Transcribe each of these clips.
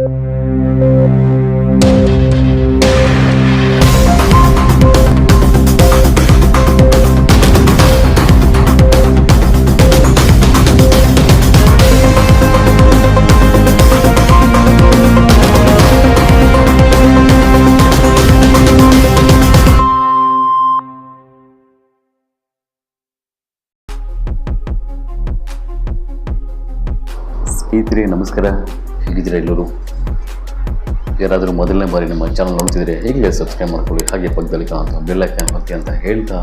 ಸ್ನೇಹಿತರೆ ನಮಸ್ಕಾರ, ಹೇಗಿದ್ದೀರಾ ಎಲ್ಲರೂ? ಯಾರಾದರೂ ಮೊದಲನೇ ಬಾರಿ ನಮ್ಮ ಚಾನಲ್ ನೋಡ್ತಿದ್ರೆ ಈಗಲೇ ಸಬ್ಸ್ಕ್ರೈಬ್ ಮಾಡ್ಕೊಳ್ಳಿ, ಹಾಗೆ ಪಕ್ಕದಲ್ಲಿ ಕಾಣುವಂಥ ಬೆಲ್ ಐಕಾನ್ ಒತ್ತಿ ಅಂತ ಹೇಳ್ತಾ,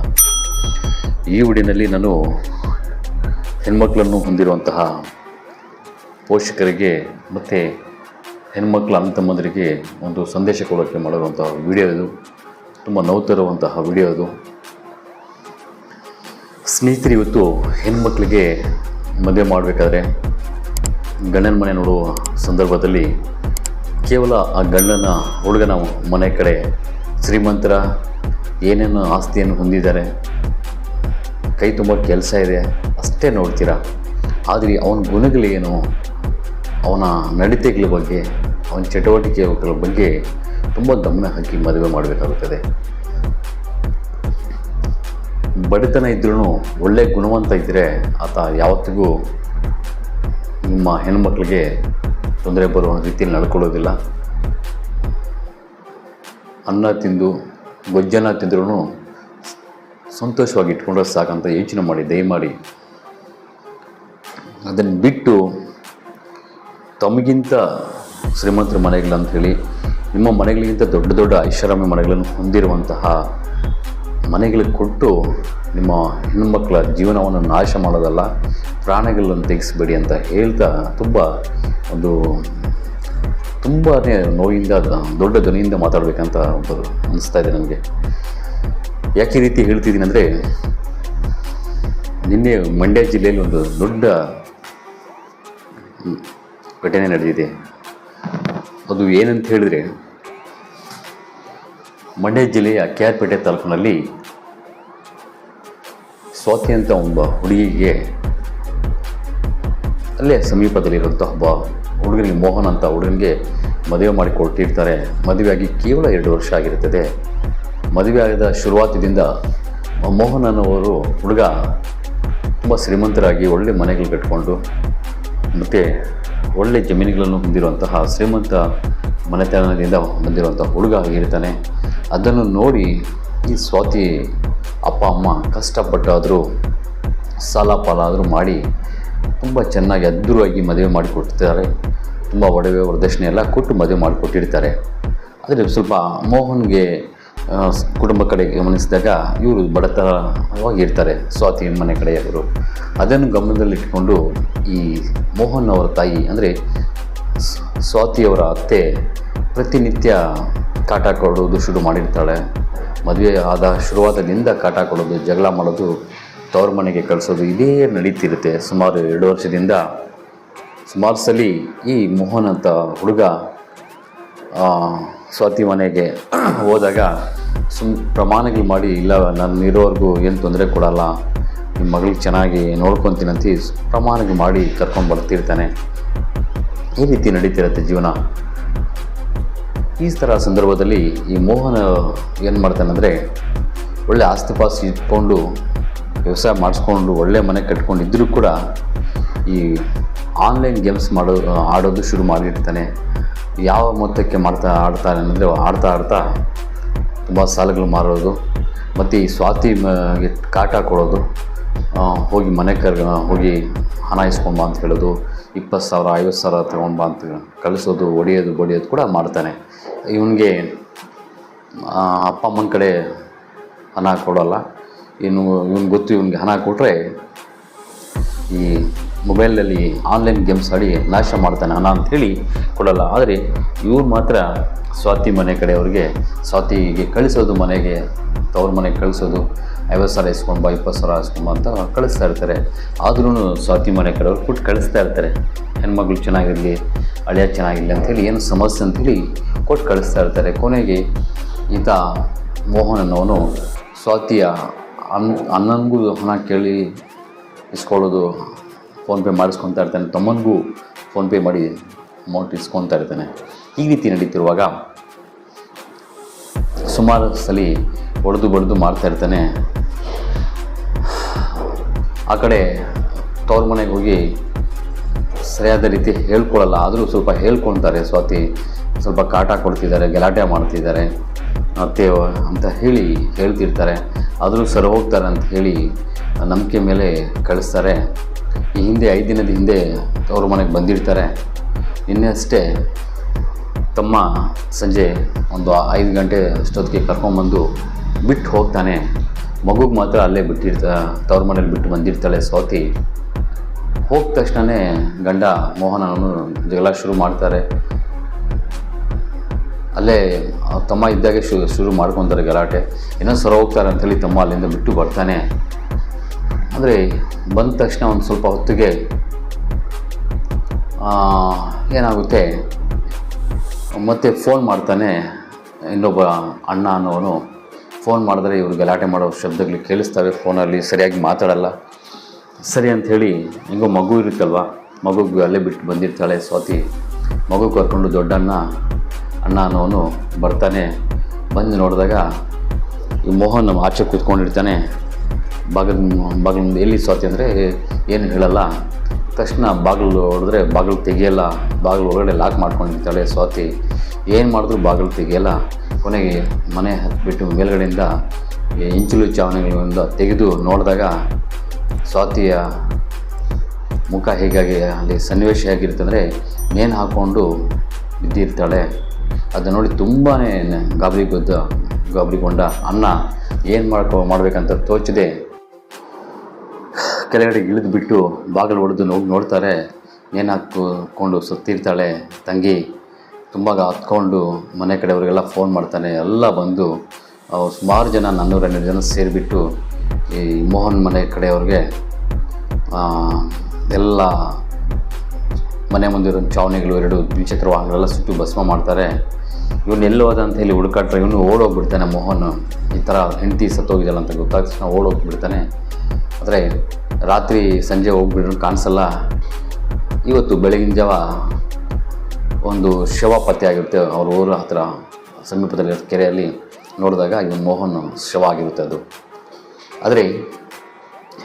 ಈ ವಿಡಿಯೋನಲ್ಲಿ ನಾನು ಹೆಣ್ಮಕ್ಳನ್ನು ಹೊಂದಿರುವಂತಹ ಪೋಷಕರಿಗೆ ಮತ್ತು ಹೆಣ್ಮಕ್ಳ ಅಣ್ಣ ತಮ್ಮಂದರಿಗೆ ಒಂದು ಸಂದೇಶ ಕೊಡೋಕ್ಕೆ ಮಾಡಿರುವಂಥ ವಿಡಿಯೋ ಇದು. ತುಂಬ ನೋವುತ್ತಿರುವಂತಹ ವಿಡಿಯೋ ಇದು. ಸ್ನೇಹಿತರು, ಇವತ್ತು ಹೆಣ್ಮಕ್ಳಿಗೆ ಮದುವೆ ಮಾಡಬೇಕಾದ್ರೆ ಗಂಡನ ಮನೆ ನೋಡುವ ಸಂದರ್ಭದಲ್ಲಿ ಕೇವಲ ಆ ಹುಡುಗನ ಮನೆ ಕಡೆ ಶ್ರೀಮಂತರ ಏನೇನು ಆಸ್ತಿಯನ್ನು ಹೊಂದಿದ್ದಾರೆ, ಕೈ ತುಂಬ ಕೆಲಸ ಇದೆ ಅಷ್ಟೇ ನೋಡ್ತೀರಾ. ಆದರೆ ಅವನ ಗುಣಗಳೇನು, ಅವನ ನಡತೆಗಳ ಬಗ್ಗೆ, ಅವನ ಚಟುವಟಿಕೆಗಳ ಬಗ್ಗೆ ತುಂಬ ಗಮನ ಹಾಕಿ ಮದುವೆ ಮಾಡಬೇಕಾಗುತ್ತದೆ. ಬಡತನ ಇದ್ರೂ ಒಳ್ಳೆಯ ಗುಣವಂತ ಇದ್ದರೆ ಆತ ಯಾವತ್ತಿಗೂ ನಿಮ್ಮ ಹೆಣ್ಮಕ್ಳಿಗೆ ತೊಂದರೆ ಬರುವ ರೀತಿಯಲ್ಲಿ ನಡ್ಕೊಳ್ಳೋದಿಲ್ಲ. ಅನ್ನ ತಿಂದು ಗೊಜ್ಜನ್ನ ತಿಂದ್ರೂ ಸಂತೋಷವಾಗಿ ಇಟ್ಕೊಂಡ್ರೆ ಸಾಕಂತ ಯೋಚನೆ ಮಾಡಿ, ದಯಮಾಡಿ ಅದನ್ನು ಬಿಟ್ಟು ತಮಗಿಂತ ಶ್ರೀಮಂತರ ಮನೆಗಳಂತ ಹೇಳಿ ನಿಮ್ಮ ಮನೆಗಳಿಗಿಂತ ದೊಡ್ಡ ದೊಡ್ಡ ಐಷಾರಾಮಿ ಮನೆಗಳನ್ನು ಹೊಂದಿರುವಂತಹ ಮನೆಗಳಿಗೆ ಕೊಟ್ಟು ನಿಮ್ಮ ಹೆಣ್ಣುಮಕ್ಕಳ ಜೀವನವನ್ನು ನಾಶ ಮಾಡೋದಲ್ಲ, ಪ್ರಾಣಗಳನ್ನು ತೆಗೆಸಬೇಡಿ ಅಂತ ಹೇಳ್ತಾ ತುಂಬಾ ನೋವಿಂದ ದೊಡ್ಡ ಧ್ವನಿಯಿಂದ ಮಾತಾಡಬೇಕಂತ ಅನಿಸ್ತಾ ಇದೆ ನನಗೆ. ಯಾಕೆ ಈ ರೀತಿ ಹೇಳ್ತಿದ್ದೀನಿ ಅಂದರೆ, ನಿನ್ನೆ ಮಂಡ್ಯ ಜಿಲ್ಲೆಯಲ್ಲಿ ಒಂದು ದೊಡ್ಡ ಘಟನೆ ನಡೆದಿದೆ. ಅದು ಏನಂತ ಹೇಳಿದರೆ, ಮಂಡ್ಯ ಜಿಲ್ಲೆಯ KR ತಾಲೂಕಿನಲ್ಲಿ ಸ್ವಾತಿ ಅಂತ ಒಬ್ಬ ಹುಡುಗಿಗೆ, ಅಲ್ಲೇ ಸಮೀಪದಲ್ಲಿರುವಂಥ ಒಬ್ಬ ಹುಡುಗನಿಗೆ, ಮೋಹನ್ ಅಂತ ಹುಡುಗನಿಗೆ ಮದುವೆ ಮಾಡಿ ಕೊಟ್ಟಿರ್ತಾರೆ. ಮದುವೆಯಾಗಿ ಕೇವಲ 2 ವರ್ಷ ಆಗಿರುತ್ತದೆ. ಮದುವೆ ಆಗಿದ ಶುರುವಾತದಿಂದ ಮೋಹನ್ ಅನ್ನೋರು ಹುಡುಗ ತುಂಬ ಶ್ರೀಮಂತರಾಗಿ ಒಳ್ಳೆ ಮನೆಗಳು ಕಟ್ಕೊಂಡು ಮತ್ತು ಒಳ್ಳೆ ಜಮೀನುಗಳನ್ನು ಹೊಂದಿರುವಂತಹ ಶ್ರೀಮಂತ ಮನೆತನದಿಂದ ಬಂದಿರುವಂಥ ಹುಡುಗ ಆಗಿರ್ತಾನೆ. ಅದನ್ನು ನೋಡಿ ಈ ಸ್ವಾತಿ ಅಪ್ಪ ಅಮ್ಮ ಕಷ್ಟಪಟ್ಟಾದರೂ ಸಾಲ ಪಾಲ ಆದರೂ ಮಾಡಿ ತುಂಬ ಚೆನ್ನಾಗಿ ಅದ್ಧೂರಿಯಾಗಿ ಮದುವೆ ಮಾಡಿಕೊಟ್ಟಿರ್ತಾರೆ. ತುಂಬ ಒಡವೆ ವರದಕ್ಷಿಣೆ ಎಲ್ಲ ಕೊಟ್ಟು ಮದುವೆ ಮಾಡಿಕೊಟ್ಟಿರ್ತಾರೆ. ಆದರೆ ಸ್ವಲ್ಪ ಮೋಹನ್ಗೆ ಕುಟುಂಬ ಕಡೆ ಗಮನಿಸಿದಾಗ ಇವರು ಬಡತನವಾಗಿರ್ತಾರೆ, ಸ್ವಾತಿ ಮನೆ ಕಡೆಯವರು. ಅದನ್ನು ಗಮನದಲ್ಲಿಟ್ಕೊಂಡು ಈ ಮೋಹನ್ ಅವರ ತಾಯಿ ಅಂದರೆ ಸ್ವಾತಿಯವರ ಅತ್ತೆ ಪ್ರತಿನಿತ್ಯ ಕಾಟ ಕೊಡೋದು ಶುರು ಮಾಡಿರ್ತಾಳೆ. ಮದುವೆ ಆದ ಶುರುವಾದದಿಂದ ಕಾಟ ಕೊಡೋದು, ಜಗಳ ಮಾಡೋದು, ತವ್ರ ಮನೆಗೆ ಕಳಿಸೋದು, ಇದೇ ನಡೀತಿರುತ್ತೆ. ಸುಮಾರು 2 ವರ್ಷದಿಂದ ಸುಮಾರು ಸಲ ಈ ಮೋಹನ್ ಅಂತ ಹುಡುಗ ಸ್ವಾತಿ ಮನೆಗೆ ಹೋದಾಗ ಪ್ರಮಾಣಗಳು ಮಾಡಿ, ಇಲ್ಲ ನಾನು ಇರೋವರೆಗೂ ಏನು ತೊಂದರೆ ಕೊಡಲ್ಲ, ನಿಮ್ಮ ಮಗಳಿಗೆ ಚೆನ್ನಾಗಿ ನೋಡ್ಕೊತೀನಂತ ಪ್ರಮಾಣಗಳು ಮಾಡಿ ಕರ್ಕೊಂಡು ಬರ್ತಿರ್ತಾನೆ. ಈ ರೀತಿ ನಡೀತಿರುತ್ತೆ ಜೀವನ. ಈ ಥರ ಸಂದರ್ಭದಲ್ಲಿ ಈ ಮೋಹನ್ ಏನು ಮಾಡ್ತಾನಂದರೆ, ಒಳ್ಳೆ ಆಸ್ತಿಪಾಸ್ತಿ ಇಟ್ಕೊಂಡು ವ್ಯವಸಾಯ ಮಾಡಿಸ್ಕೊಂಡು ಒಳ್ಳೆ ಮನೆ ಕಟ್ಕೊಂಡಿದ್ದರೂ ಕೂಡ ಈ ಆನ್ಲೈನ್ ಗೇಮ್ಸ್ ಆಡೋದು ಶುರು ಮಾಡಿರ್ತಾನೆ. ಯಾವ ಮೊತ್ತಕ್ಕೆ ಆಡ್ತಾನೆ ಅಂದರೆ, ಆಡ್ತಾ ತುಂಬ ಸಾಲಗಳು ಮಾರೋದು ಮತ್ತು ಈ ಸ್ವಾತಿ ಕಾಟ ಕೊಡೋದು, ಹೋಗಿ ಹೋಗಿ ಹಣ ಇಸ್ಕೊಂಡು ಬಾ ಅಂತ ಹೇಳೋದು, 20,000 50,000 ತೊಗೊಂಡು ಬಾ ಅಂತ ಕಳಿಸೋದು, ಬಡಿಯೋದು ಕೂಡ ಮಾಡ್ತಾನೆ. ಇವನಿಗೆ ಅಪ್ಪ ಅಮ್ಮನ ಕಡೆ ಹಣ ಕೊಡೋಲ್ಲ. ಇವನಿಗೆ ಗೊತ್ತು, ಇವನಿಗೆ ಹಣ ಕೊಟ್ಟರೆ ಈ ಮೊಬೈಲಲ್ಲಿ ಆನ್ಲೈನ್ ಗೇಮ್ಸ್ ಆಡಿ ನಾಶ ಮಾಡ್ತಾನೆ, ಹಣ ಅಂಥೇಳಿ ಕೊಡೋಲ್ಲ. ಆದರೆ ಇವ್ರು ಮಾತ್ರ ಸ್ವಾತಿ ಮನೆ ಕಡೆಯವ್ರಿಗೆ, ಸ್ವಾತಿಗೆ ಕಳಿಸೋದು, ಮನೆಗೆ ತವ್ರ ಮನೆಗೆ ಕಳಿಸೋದು, 50,000 ಇಸ್ಕೊಂಡು ಬಾ, 20,000 ಇಸ್ಕೊಂಡು ಬಾ ಅಂತ ಕಳಿಸ್ತಾ ಇರ್ತಾರೆ. ಆದ್ರೂ ಸ್ವಾತಿ ಮನೆ ಕಡೆಯವ್ರು ಕೊಟ್ಟು ಕಳಿಸ್ತಾ ಇರ್ತಾರೆ. ಹೆಣ್ಮಗಳು ಚೆನ್ನಾಗಿರಲಿ, ಅಳಿಯ ಚೆನ್ನಾಗಿರಲಿ ಅಂಥೇಳಿ, ಏನು ಸಮಸ್ಯೆ ಅಂಥೇಳಿ ಕೊಟ್ಟು ಕಳಿಸ್ತಾ ಇರ್ತಾರೆ. ಕೊನೆಗೆ ಈತ ಮೋಹನ್ ಅನ್ನೋನು ಸ್ವಾತಿಯ ಅಣ್ಣನಿಗೂ ಹಣ ಕೇಳಿ ಇಸ್ಕೊಳ್ಳೋದು, ಫೋನ್ಪೇ ಮಾಡಿಸ್ಕೊತಾ ಇರ್ತಾನೆ. ತಮ್ಮನಿಗೂ ಫೋನ್ಪೇ ಮಾಡಿ ಅಮೌಂಟ್ ಇಸ್ಕೊತಾ ಇರ್ತಾನೆ. ಈ ರೀತಿ ನಡೀತಿರುವಾಗ ಸುಮಾರು ಸಲ ಹೊಡೆದು ಬಡ್ದು ಮಾಡ್ತಾ ಇರ್ತಾನೆ. ಆ ಕಡೆ ತವ್ರ ಮನೆಗೆ ಹೋಗಿ ಸರಿಯಾದ ರೀತಿ ಹೇಳ್ಕೊಳ್ಳಲ್ಲ, ಆದರೂ ಸ್ವಲ್ಪ ಹೇಳ್ಕೊಳ್ತಾರೆ. ಸ್ವಾತಿ ಸ್ವಲ್ಪ ಕಾಟ ಕೊಡ್ತಿದ್ದಾರೆ, ಗಲಾಟೆ ಮಾಡ್ತಿದ್ದಾರೆ ಅತ್ತೆ ಅಂತ ಹೇಳ್ತಿರ್ತಾರೆ. ಆದರೂ ಸರಿ ಹೋಗ್ತಾರೆ ಅಂತ ಹೇಳಿ ನಂಬಿಕೆ ಮೇಲೆ ಕಳಿಸ್ತಾರೆ. ಈ ಹಿಂದೆ 5 ದಿನದ ಹಿಂದೆ ತವ್ರ ಮನೆಗೆ ಬಂದಿರ್ತಾರೆ. ನಿನ್ನೆ ಅಷ್ಟೇ ತಮ್ಮ ಸಂಜೆ ಒಂದು 5 ಗಂಟೆ ಅಷ್ಟೊತ್ತಿಗೆ ಕರ್ಕೊಂಬಂದು ಬಿಟ್ಟು ಹೋಗ್ತಾನೆ. ಮಗುಗೆ ಮಾತ್ರ ಅಲ್ಲೇ ತವ್ರ ಮನೇಲಿ ಬಿಟ್ಟು ಬಂದಿರ್ತಾಳೆ ಸ್ವಾತಿ. ಹೋದ ತಕ್ಷಣವೇ ಗಂಡ ಮೋಹನನು ಜಗಳ ಶುರು ಮಾಡ್ತಾರೆ. ಅಲ್ಲೇ ತಮ್ಮ ಇದ್ದಾಗೆ ಶುರು ಮಾಡ್ಕೊತಾರೆ ಗಲಾಟೆ. ಏನೋ ಸರ ಹೋಗ್ತಾರೆ ಅಂಥೇಳಿ ತಮ್ಮ ಅಲ್ಲಿಂದ ಬಿಟ್ಟು ಬರ್ತಾನೆ. ಅಂದರೆ ಬಂದ ತಕ್ಷಣ ಒಂದು ಸ್ವಲ್ಪ ಹೊತ್ತಿಗೆ ಏನಾಗುತ್ತೆ, ಮತ್ತೆ ಫೋನ್ ಮಾಡ್ತಾನೆ. ಇನ್ನೊಬ್ಬ ಅಣ್ಣ ಅನ್ನೋನು ಫೋನ್ ಮಾಡಿದ್ರೆ ಇವರು ಗಲಾಟೆ ಮಾಡೋ ಶಬ್ದಗಳು ಕೇಳಿಸ್ತವೆ. ಫೋನಲ್ಲಿ ಸರಿಯಾಗಿ ಮಾತಾಡಲ್ಲ. ಸರಿ ಅಂಥೇಳಿ ಹೆಂಗೋ ಮಗು ಇರುತ್ತಲ್ವ, ಮಗುಗೆ ಅಲ್ಲೇ ಬಿಟ್ಟು ಬಂದಿರ್ತಾಳೆ ಸ್ವಾತಿ. ಮಗು ಕರ್ಕೊಂಡು ದೊಡ್ಡಣ್ಣ ಅಣ್ಣ ಅನ್ನೋನು ಬರ್ತಾನೆ. ಬಂದು ನೋಡಿದಾಗ ಈ ಮೋಹನ್ ಆಚೆ ಕೂತ್ಕೊಂಡಿರ್ತಾನೆ. ಬಾಗಿಲು ಎಲ್ಲಿ ಸ್ವಾತಿ ಅಂದರೆ ಏನು ಹೇಳಲ್ಲ. ತಕ್ಷಣ ಬಾಗಿಲು ಹೊಡೆದ್ರೆ ಬಾಗಿಲು ತೆಗಿಯಲ್ಲ. ಬಾಗಿಲು ಒಳಗಡೆ ಲಾಕ್ ಮಾಡ್ಕೊಂಡಿರ್ತಾಳೆ ಸ್ವಾತಿ. ಏನು ಮಾಡಿದ್ರು ಬಾಗಿಲು ತೆಗಿಯಲ್ಲ. ಕೊನೆಗೆ ಮನೆ ಹತ್ಬಿಟ್ಟು ಮೇಲ್ಗಡೆಯಿಂದ ಇಂಚಲು ಚಾವಣಿಗಳಿಂದ ತೆಗೆದು ನೋಡಿದಾಗ ಸ್ವಾತಿಯ ಮುಖ ಹೇಗಾಗಿ ಅಲ್ಲಿ ಸನ್ನಿವೇಶ ಹೇಗಿರ್ತಂದರೆ ನೇಣು ಹಾಕ್ಕೊಂಡು ಬಿದ್ದಿರ್ತಾಳೆ. ಅದು ನೋಡಿ ತುಂಬಾ ಗಾಬರಿಗೊಂಡ ಅಣ್ಣ ಏನು ಮಾಡಬೇಕಂತ ತೋಚದೆ ಕೆಳಗಡೆ ಇಳಿದು ಬಿಟ್ಟು ಬಾಗಿಲು ಹೊಡೆದು ನೋಡ್ತಾರೆ. ನೇಣು ಹಾಕ್ಕೊಂಡು ಸತ್ತಿರ್ತಾಳೆ ತಂಗಿ. ತುಂಬ ಹತ್ಕೊಂಡು ಮನೆ ಕಡೆಯವರಿಗೆಲ್ಲ ಫೋನ್ ಮಾಡ್ತಾನೆ. ಎಲ್ಲ ಬಂದು ಸುಮಾರು ಜನ 400 ಜನ ಸೇರಿಬಿಟ್ಟು ಈ ಮೋಹನ್ ಮನೆ ಕಡೆಯವ್ರಿಗೆ ಎಲ್ಲ ಮನೆ ಮುಂದಿರೋ ಚಾವಣಿಗಳು 2 ದ್ವಿಚಕ್ರ ವಾಹನಗಳೆಲ್ಲ ಸುಟ್ಟು ಭಸ್ಮ ಮಾಡ್ತಾರೆ. ಇವನು ಎಲ್ಲಿ ಹೋದ ಅಂತ ಹೇಳಿ ಹುಡುಕಾಟ್ರೆ ಇವನು ಓಡೋಗ್ಬಿಡ್ತಾನೆ. ಮೋಹನ್ ಈ ಥರ ಹೆಂಡತಿ ಸತ್ತೋಗಿದ್ದಲ್ಲ ಅಂತ ಗೊತ್ತಾದ ತಕ್ಷಣ ಓಡೋಗ್ಬಿಡ್ತಾನೆ. ಆದರೆ ರಾತ್ರಿ ಸಂಜೆ ಹೋಗ್ಬಿಟ್ರು ಕಾಣಿಸಲ್ಲ. ಇವತ್ತು ಬೆಳಗಿನ ಜಾವ ಒಂದು ಶವ ಪತ್ತೆ ಆಗಿರುತ್ತೆ. ಅವ್ರ ಊರ ಹತ್ರ ಸಮೀಪದಲ್ಲಿರೋ ಕೆರೆಯಲ್ಲಿ ನೋಡಿದಾಗ ಇವನು ಮೋಹನ್ ಶವ ಆಗಿರುತ್ತೆ ಅದು. ಆದರೆ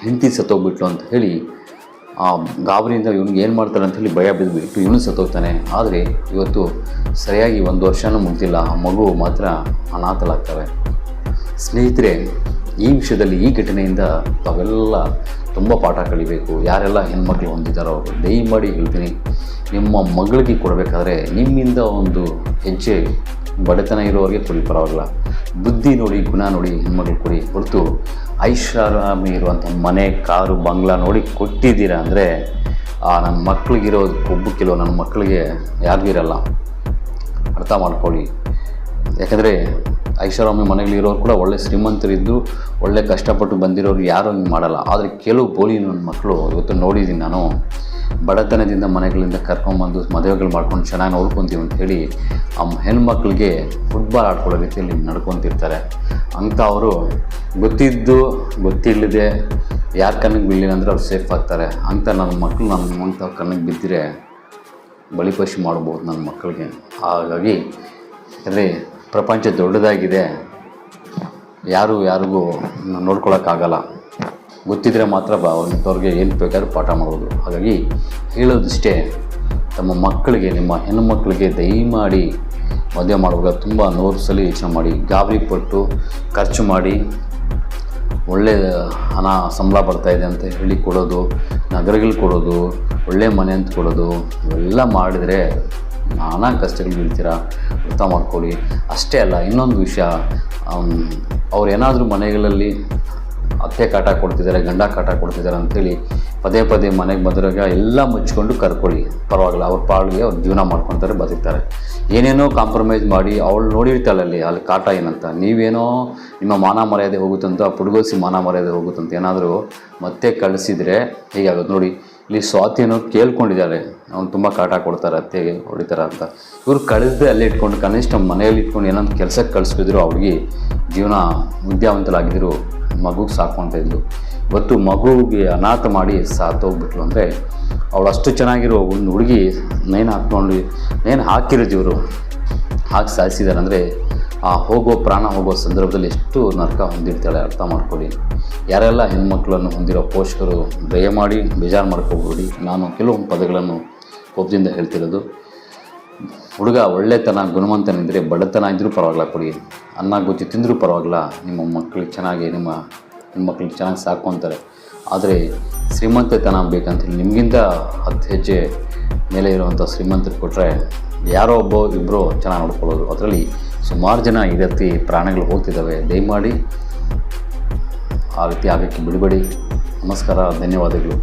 ಹೆಂಡತಿ ಸತ್ತೋಗ್ಬಿಟ್ಲು ಅಂತ ಹೇಳಿ ಗಾಬರಿಯಿಂದ ಇವ್ನಿಗೆ ಏನು ಮಾಡ್ತಾರೆ ಅಂತ ಹೇಳಿ ಭಯ ಬಿದ್ದುಬಿಟ್ಟು ಇವನು ಸತ್ತೋಗ್ತಾನೆ. ಆದರೆ ಇವತ್ತು ಸರಿಯಾಗಿ 1 ವರ್ಷವೂ ಮುಗ್ದಿಲ್ಲ. ಆ ಮಗು ಮಾತ್ರ ಅನಾಥಲಾಗ್ತವೆ. ಸ್ನೇಹಿತರೆ, ಈ ವಿಷಯದಲ್ಲಿ ಈ ಘಟನೆಯಿಂದ ತಾವೆಲ್ಲ ತುಂಬ ಪಾಠ ಕಲಿಬೇಕು. ಯಾರೆಲ್ಲ ಹೆಣ್ಮಕ್ಳು ಹೊಂದಿದ್ದಾರೋ ಅವರು ದಯಮಾಡಿ ಹೇಳ್ತೀನಿ, ನಿಮ್ಮ ಮಗಳಿಗೆ ಕೊಡಬೇಕಾದ್ರೆ ನಿಮ್ಮಿಂದ ಒಂದು ಹೆಜ್ಜೆ ಬಡತನ ಇರೋರಿಗೆ ಕೊಡಿ, ಪರವಾಗಿಲ್ಲ. ಬುದ್ಧಿ ನೋಡಿ, ಗುಣ ನೋಡಿ ಹೆಣ್ಮಕ್ಳು ಕೊಡಿ. ಹೊರತು ಐಷಾರಾಮಿ ಇರುವಂಥ ಮನೆ, ಕಾರು, ಬಂಗ್ಲಾ ನೋಡಿ ಕೊಟ್ಟಿದ್ದೀರಾ ಅಂದರೆ ನನ್ನ ಮಕ್ಕಳಿಗಿರೋ ಕೊಬ್ಬು ಕಿಲೋ ನನ್ನ ಮಕ್ಕಳಿಗೆ ಯಾರಿಗಿರಲ್ಲ. ಅರ್ಥ ಮಾಡ್ಕೊಳ್ಳಿ. ಯಾಕಂದರೆ ಐಷಾರಾಮಿ ಮನೆಗಳಿರೋರು ಕೂಡ ಒಳ್ಳೆ ಶ್ರೀಮಂತರಿದ್ದು ಒಳ್ಳೆ ಕಷ್ಟಪಟ್ಟು ಬಂದಿರೋರು ಯಾರೂ ಹಿಂಗೆ ಮಾಡಲ್ಲ. ಆದರೆ ಕೆಲವು ಬೋಲಿ ನನ್ನ ಮಕ್ಕಳು ಇವತ್ತು ನೋಡಿದ್ದೀನಿ ನಾನು. ಬಡತನದಿಂದ ಮನೆಗಳಿಂದ ಕರ್ಕೊಂಬಂದು ಮದುವೆಗಳು ಮಾಡ್ಕೊಂಡು ಚೆನ್ನಾಗಿ ನೋಡ್ಕೊತೀವಿ ಅಂತ ಹೇಳಿ ಆ ಹೆಣ್ಮಕ್ಳಿಗೆ ಫುಟ್ಬಾಲ್ ಆಡ್ಕೊಳ್ಳೋ ರೀತಿಯಲ್ಲಿ ನಡ್ಕೊತಿರ್ತಾರೆ. ಅಂಥ ಅವರು ಗೊತ್ತಿಲ್ಲದೆ ಯಾರ ಕಣ್ಣಿಗೆ ಬೀಳಿಲ್ಲ ಅಂದರೆ ಅವ್ರು ಸೇಫ್ ಆಗ್ತಾರೆ. ಅಂಥ ನನ್ನ ಮಕ್ಕಳು ಅಂಥ ಕಣ್ಣಿಗೆ ಬಿದ್ದರೆ ಬಲಿಪಶು ಮಾಡ್ಬೋದು ನನ್ನ ಮಕ್ಕಳಿಗೆ. ಹಾಗಾಗಿ ಯಾಕಂದರೆ ಪ್ರಪಂಚ ದೊಡ್ಡದಾಗಿದೆ, ಯಾರಿಗೂ ನೋಡ್ಕೊಳ್ಳೋಕ್ಕಾಗಲ್ಲ. ಗೊತ್ತಿದ್ದರೆ ಮಾತ್ರ ಅವ್ರಿಗೆ ಏನು ಬೇಕಾದ್ರೂ ಪಾಠ ಮಾಡ್ಬೋದು. ಹಾಗಾಗಿ ಹೇಳೋದಿಷ್ಟೇ, ತಮ್ಮ ಮಕ್ಕಳಿಗೆ, ನಿಮ್ಮ ಹೆಣ್ಣುಮಕ್ಕಳಿಗೆ ದಯಮಾಡಿ ಮದುವೆ ಮಾಡುವಾಗ ತುಂಬ 100 ಸಲ ಯೋಚನೆ ಮಾಡಿ, ಗಾಬರಿ ಪಟ್ಟು ಖರ್ಚು ಮಾಡಿ, ಒಳ್ಳೆ ಹಣ ಸಂಬಳ ಬರ್ತಾಯಿದೆ ಅಂತ ಹೇಳಿ ಕೊಡೋದು, ನಗರಗಳು ಕೊಡೋದು, ಒಳ್ಳೆ ಮನೆ ಅಂತ ಕೊಡೋದು, ಇವೆಲ್ಲ ಮಾಡಿದರೆ ನಾನಾ ಕಷ್ಟಗಳು ಬೀಳ್ತೀರಾ. ಅರ್ಥ ಮಾಡ್ಕೊಳ್ಳಿ. ಅಷ್ಟೇ ಅಲ್ಲ, ಇನ್ನೊಂದು ವಿಷಯ, ಅವ್ರೇನಾದರೂ ಮನೆಗಳಲ್ಲಿ ಅತ್ತೆ ಕಾಟ ಕೊಡ್ತಿದ್ದಾರೆ, ಗಂಡ ಕಾಟ ಕೊಡ್ತಿದ್ದಾರೆ ಅಂಥೇಳಿ ಪದೇ ಮನೆಗೆ ಬಂದಾಗ ಎಲ್ಲ ಮುಚ್ಕೊಂಡು ಕರ್ಕೊಳ್ಳಿ, ಪರವಾಗಿಲ್ಲ. ಅವ್ರ ಪಾಡಿಗೆ ಅವ್ರು ಜೀವನ ಮಾಡ್ಕೊತಾರೆ, ಬದುಕ್ತಾರೆ. ಏನೇನೋ ಕಾಂಪ್ರಮೈಸ್ ಮಾಡಿ ಅವಳು ನೋಡಿರ್ತಾಳೆ ಅಲ್ಲಿ ಕಾಟ ಏನಂತ. ನೀವೇನೋ ನಿಮ್ಮ ಮಾನ ಮರ್ಯಾದೆ ಹೋಗುತ್ತಂತ, ಪುಡುಗೋಸಿ ಮಾನ ಮರ್ಯಾದೆ ಹೋಗುತ್ತಂತ ಏನಾದರೂ ಮತ್ತೆ ಕಳಿಸಿದರೆ ಹೀಗಾಗುತ್ತೆ ನೋಡಿ. ಇಲ್ಲಿ ಸ್ವಾತಿಯನ್ನು ಕೇಳ್ಕೊಂಡಿದ್ದಾರೆ, ಅವ್ನು ತುಂಬ ಕಾಟ ಕೊಡ್ತಾರೆ, ಅತ್ತೆಗೆ ಹೊಡಿತಾರೆ ಅಂತ. ಇವರು ಕಳಿಸದೆ ಅಲ್ಲೇ ಇಟ್ಕೊಂಡು ಕನಿಷ್ಠ ಮನೆಯಲ್ಲಿ ಇಟ್ಕೊಂಡು ಏನಂತ ಕೆಲಸಕ್ಕೆ ಕಳಿಸ್ಬಿದ್ರು ಅವ್ರಿಗೆ ಜೀವನ ವಿದ್ಯಾವಂತರಾಗಿದ್ದರು, ಮಗುಗೆ ಸಾಕೊಂತ ಇದ್ಲು. ಇವತ್ತು ಮಗುವಿಗೆ ಅನಾಥ ಮಾಡಿ ಸಾತೋಗ್ಬಿಟ್ಲು ಅಂದರೆ ಅವಳು ಅಷ್ಟು ಚೆನ್ನಾಗಿರೋ ಒಂದು ಹುಡುಗಿ ನೇಣು ಹಾಕಿರೋದು ಇವರು ಹಾಕಿ ಸಾಯಿಸಿದ್ದಾರೆ ಅಂದರೆ ಆ ಪ್ರಾಣ ಹೋಗೋ ಸಂದರ್ಭದಲ್ಲಿ ಎಷ್ಟು ನರಕ ಹೊಂದಿರ್ತಾಳೆ ಅರ್ಥ ಮಾಡ್ಕೊಳ್ಳಿ. ಯಾರೆಲ್ಲ ಹೆಣ್ಮಕ್ಳನ್ನು ಹೊಂದಿರೋ ಪೋಷಕರು ದಯಮಾಡಿ ಬೇಜಾರು ಮಾಡ್ಕೋಬೇಡಿ. ನಾನು ಕೆಲವೊಂದು ಪದಗಳನ್ನು ಕೋಪದಿಂದ ಹೇಳ್ತಿರೋದು. ಹುಡುಗ ಒಳ್ಳೆತನ ಗುಣವಂತನಿದ್ದರೆ ಬಡತನ ಇದ್ದರೂ ಪರವಾಗಿಲ್ಲ ಕೊಡಿ, ಅನ್ನ ಗುತ್ತಿ ತಿಂದರೂ ಪರವಾಗಿಲ್ಲ, ನಿಮ್ಮ ಮಕ್ಕಳಿಗೆ ಚೆನ್ನಾಗಿ ನಿಮ್ಮ ಮಕ್ಕಳಿಗೆ ಚೆನ್ನಾಗಿ ಸಾಕು. ಆದರೆ ಶ್ರೀಮಂತತನ ಬೇಕಂತೇಳಿ ನಿಮಗಿಂತ 10 ಹೆಜ್ಜೆ ಮೇಲೆ ಇರುವಂಥ ಶ್ರೀಮಂತರು ಕೊಟ್ಟರೆ ಯಾರೋ ಇಬ್ಬರು ಚೆನ್ನಾಗಿ ನೋಡ್ಕೊಳ್ಳೋದು. ಅದರಲ್ಲಿ ಸುಮಾರು ಜನ ಈ ರೀತಿ ಪ್ರಾಣಿಗಳು ಹೋಗ್ತಿದ್ದಾವೆ. ದಯಮಾಡಿ ಆ ರೀತಿ ಆಗೋಕ್ಕೆ ಬಿಡಬೇಡಿ. ನಮಸ್ಕಾರ, ಧನ್ಯವಾದಗಳು.